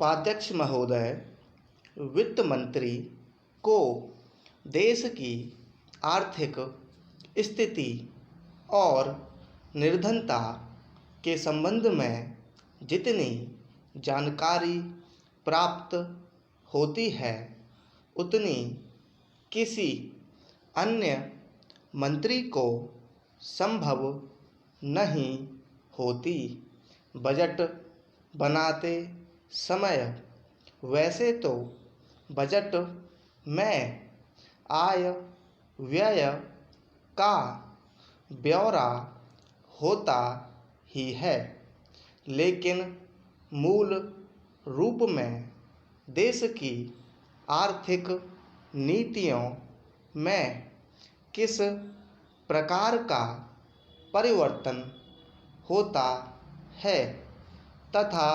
उपाध्यक्ष महोदय, वित्त मंत्री को देश की आर्थिक स्थिति और निर्धनता के संबंध में जितनी जानकारी प्राप्त होती है उतनी किसी अन्य मंत्री को संभव नहीं होती। बजट बनाते समय वैसे तो बजट में आय व्यय का ब्यौरा होता ही है, लेकिन मूल रूप में देश की आर्थिक नीतियों में किस प्रकार का परिवर्तन होता है तथा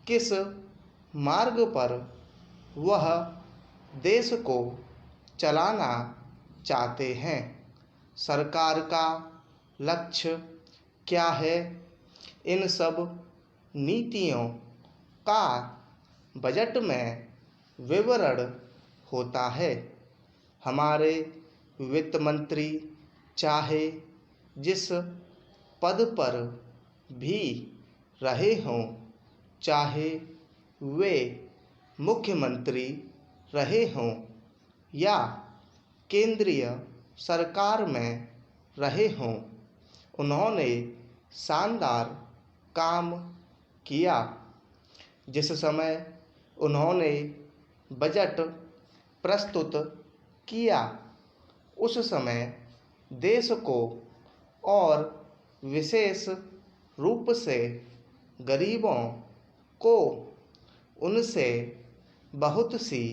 किस मार्ग पर वह देश को चलाना चाहते हैं, सरकार का लक्ष्य क्या है, इन सब नीतियों का बजट में विवरण होता है। हमारे वित्त मंत्री चाहे जिस पद पर भी रहे हों, चाहे वे मुख्यमंत्री रहे हों या केंद्रीय सरकार में रहे हों, उन्होंने शानदार काम किया। जिस समय उन्होंने बजट प्रस्तुत किया उस समय देश को और विशेष रूप से गरीबों को उनसे बहुत सी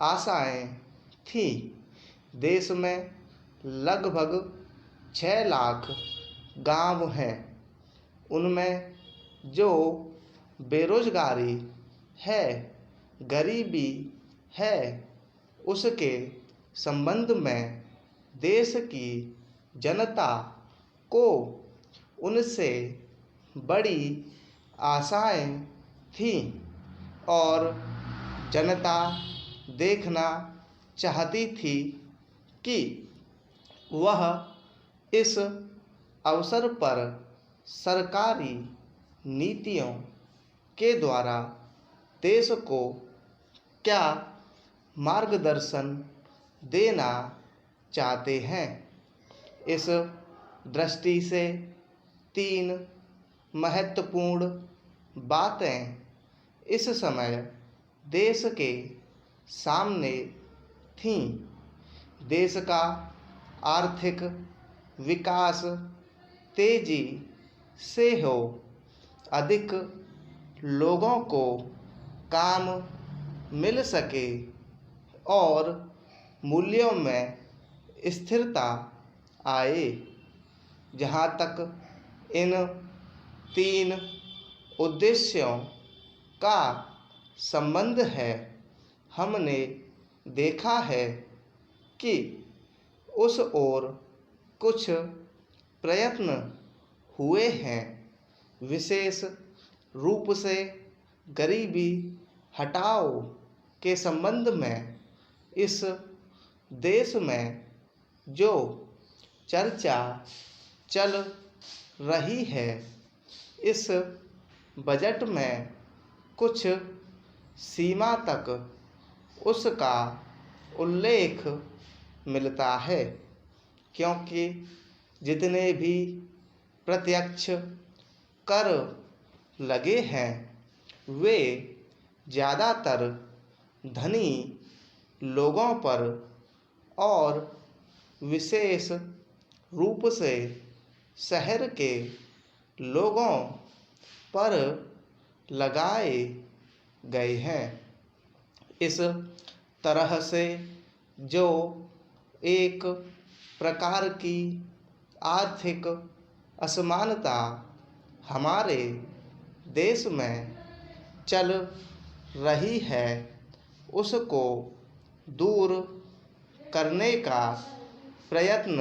आशाएं थीं। देश में लगभग 6 लाख गांव हैं, उनमें जो बेरोजगारी है, गरीबी है, उसके संबंध में देश की जनता को उनसे बड़ी आशाएं थीं और जनता देखना चाहती थी कि वह इस अवसर पर सरकारी नीतियों के द्वारा देश को क्या मार्गदर्शन देना चाहते हैं। इस दृष्टि से 3 महत्वपूर्ण बातें इस समय देश के सामने थीं। देश का आर्थिक विकास तेजी से हो, अधिक लोगों को काम मिल सके और मूल्यों में स्थिरता आए। जहाँ तक इन 3 उद्देश्यों का संबंध है, हमने देखा है कि उस ओर कुछ प्रयत्न हुए हैं। विशेष रूप से गरीबी हटाओ के संबंध में इस देश में जो चर्चा चल रही है, इस बजट में कुछ सीमा तक उसका उल्लेख मिलता है, क्योंकि जितने भी प्रत्यक्ष कर लगे हैं वे ज़्यादातर धनी लोगों पर और विशेष रूप से शहर के लोगों पर लगाए गए हैं। इस तरह से जो एक प्रकार की आर्थिक असमानता हमारे देश में चल रही है, उसको दूर करने का प्रयत्न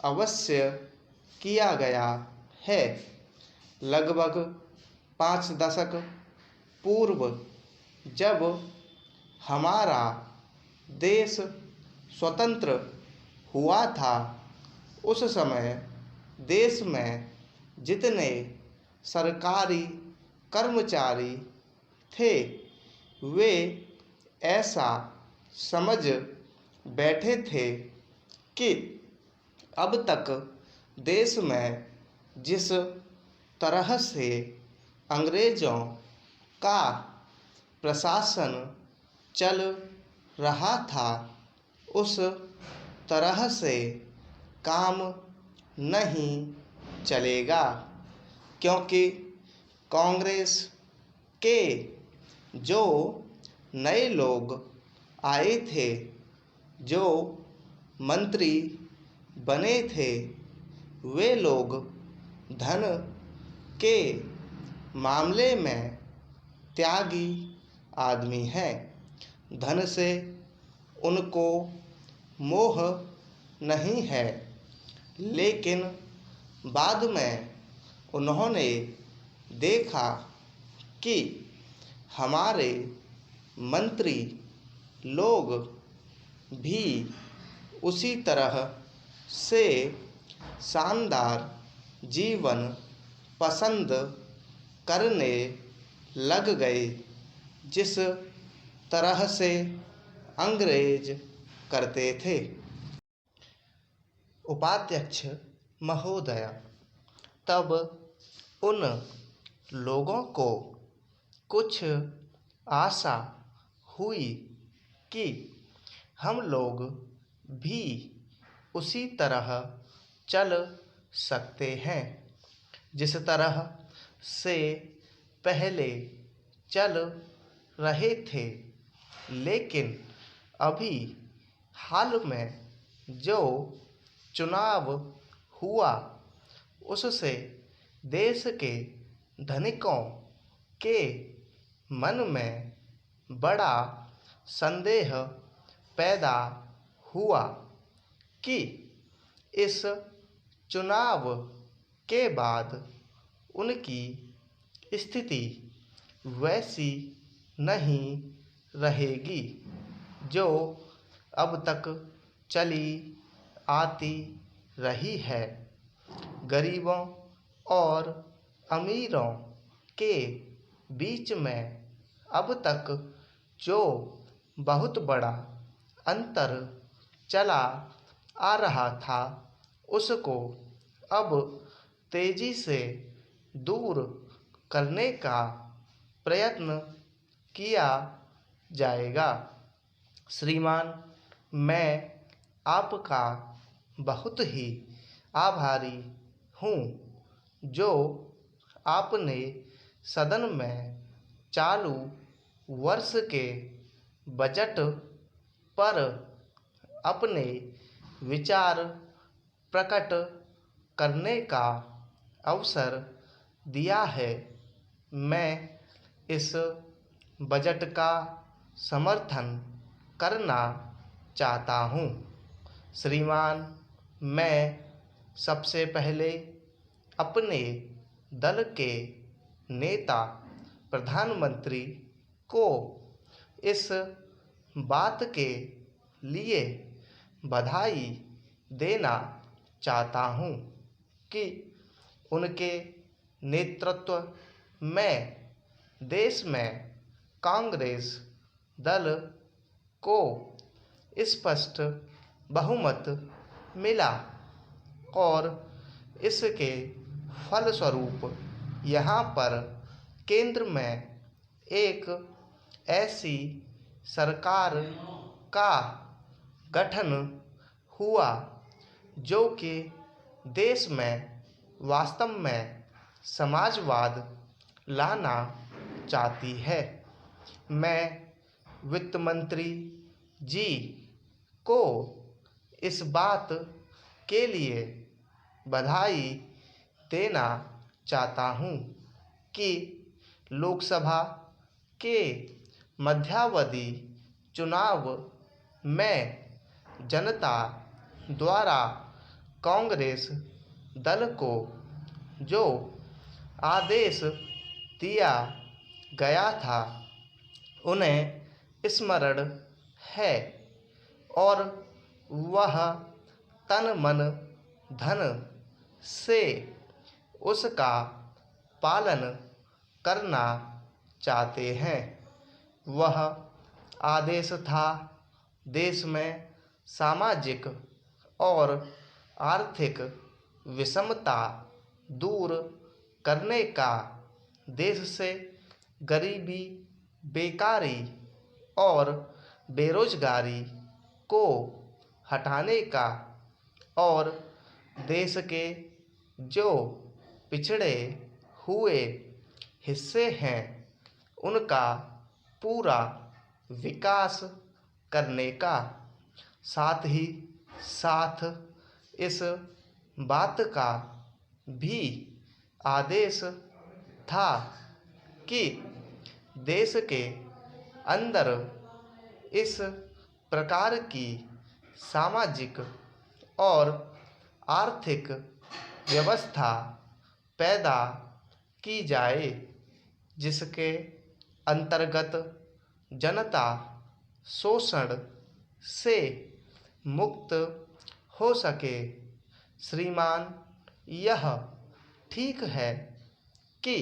अवश्य किया गया है। लगभग 5 दशक पूर्व जब हमारा देश स्वतंत्र हुआ था उस समय देश में जितने सरकारी कर्मचारी थे वे ऐसा समझ बैठे थे कि अब तक देश में जिस तरह से अंग्रेज़ों का प्रशासन चल रहा था उस तरह से काम नहीं चलेगा, क्योंकि कांग्रेस के जो नए लोग आए थे, जो मंत्री बने थे, वे लोग धन के मामले में त्यागी आदमी हैं। धन से उनको मोह नहीं है, लेकिन बाद में उन्होंने देखा कि हमारे मंत्री लोग भी उसी तरह से शानदार जीवन पसंद करने लग गए जिस तरह से अंग्रेज करते थे। उपाध्यक्ष महोदय, तब उन लोगों को कुछ आशा हुई कि हम लोग भी उसी तरह चल सकते हैं जिस तरह से पहले चल रहे थे, लेकिन अभी हाल में जो चुनाव हुआ उससे देश के धनिकों के मन में बड़ा संदेह पैदा हुआ कि इस चुनाव के बाद उनकी स्थिति वैसी नहीं रहेगी जो अब तक चली आती रही है। गरीबों और अमीरों के बीच में अब तक जो बहुत बड़ा अंतर चला आ रहा था उसको अब तेजी से दूर करने का प्रयत्न किया जाएगा। श्रीमान, मैं आपका बहुत ही आभारी हूँ जो आपने सदन में चालू वर्ष के बजट पर अपने विचार प्रकट करने का अवसर दिया है। मैं इस बजट का समर्थन करना चाहता हूँ। श्रीमान, मैं सबसे पहले अपने दल के नेता प्रधानमंत्री को इस बात के लिए बधाई देना चाहता हूँ कि उनके नेतृत्व में देश में कांग्रेस दल को स्पष्ट बहुमत मिला और इसके फलस्वरूप यहाँ पर केंद्र में एक ऐसी सरकार का गठन हुआ जो कि देश में वास्तव में समाजवाद लाना चाहती है। मैं वित्त मंत्री जी को इस बात के लिए बधाई देना चाहता हूँ कि लोकसभा के मध्यावधि चुनाव में जनता द्वारा कांग्रेस दल को जो आदेश दिया गया था उन्हें स्मरण है और वह तन मन धन से उसका पालन करना चाहते हैं। वह आदेश था देश में सामाजिक और आर्थिक विषमता दूर करने का, देश से गरीबी, बेकारी और बेरोजगारी को हटाने का और देश के जो पिछड़े हुए हिस्से हैं उनका पूरा विकास करने का, साथ ही साथ इस बात का भी आदेश था कि देश के अंदर इस प्रकार की सामाजिक और आर्थिक व्यवस्था पैदा की जाए जिसके अंतर्गत जनता शोषण से मुक्त हो सके। श्रीमान, यह ठीक है कि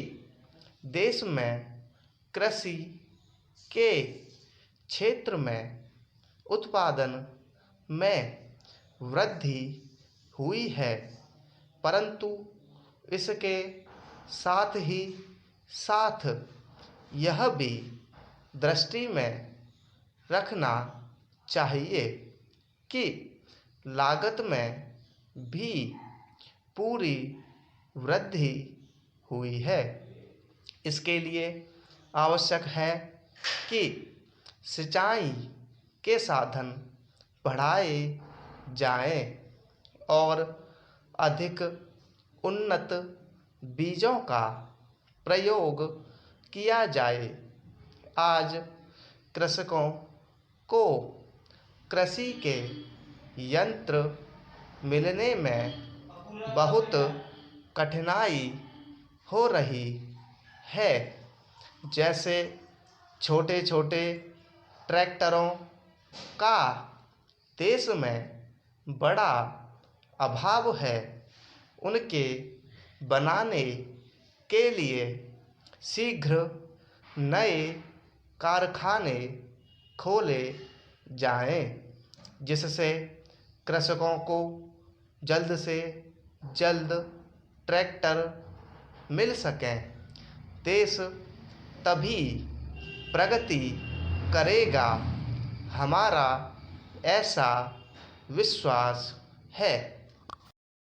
देश में कृषि के क्षेत्र में उत्पादन में वृद्धि हुई है, परंतु इसके साथ ही साथ यह भी दृष्टि में रखना चाहिए कि लागत में भी पूरी वृद्धि हुई है। इसके लिए आवश्यक है कि सिंचाई के साधन बढ़ाए जाएं और अधिक उन्नत बीजों का प्रयोग किया जाए। आज कृषकों को कृषि के यंत्र मिलने में बहुत कठिनाई हो रही है, जैसे छोटे छोटे ट्रैक्टरों का देश में बड़ा अभाव है। उनके बनाने के लिए शीघ्र नए कारखाने खोले जाएं, जिससे कृषकों को जल्द से जल्द ट्रैक्टर मिल सकें। देश तभी प्रगति करेगा, हमारा ऐसा विश्वास है।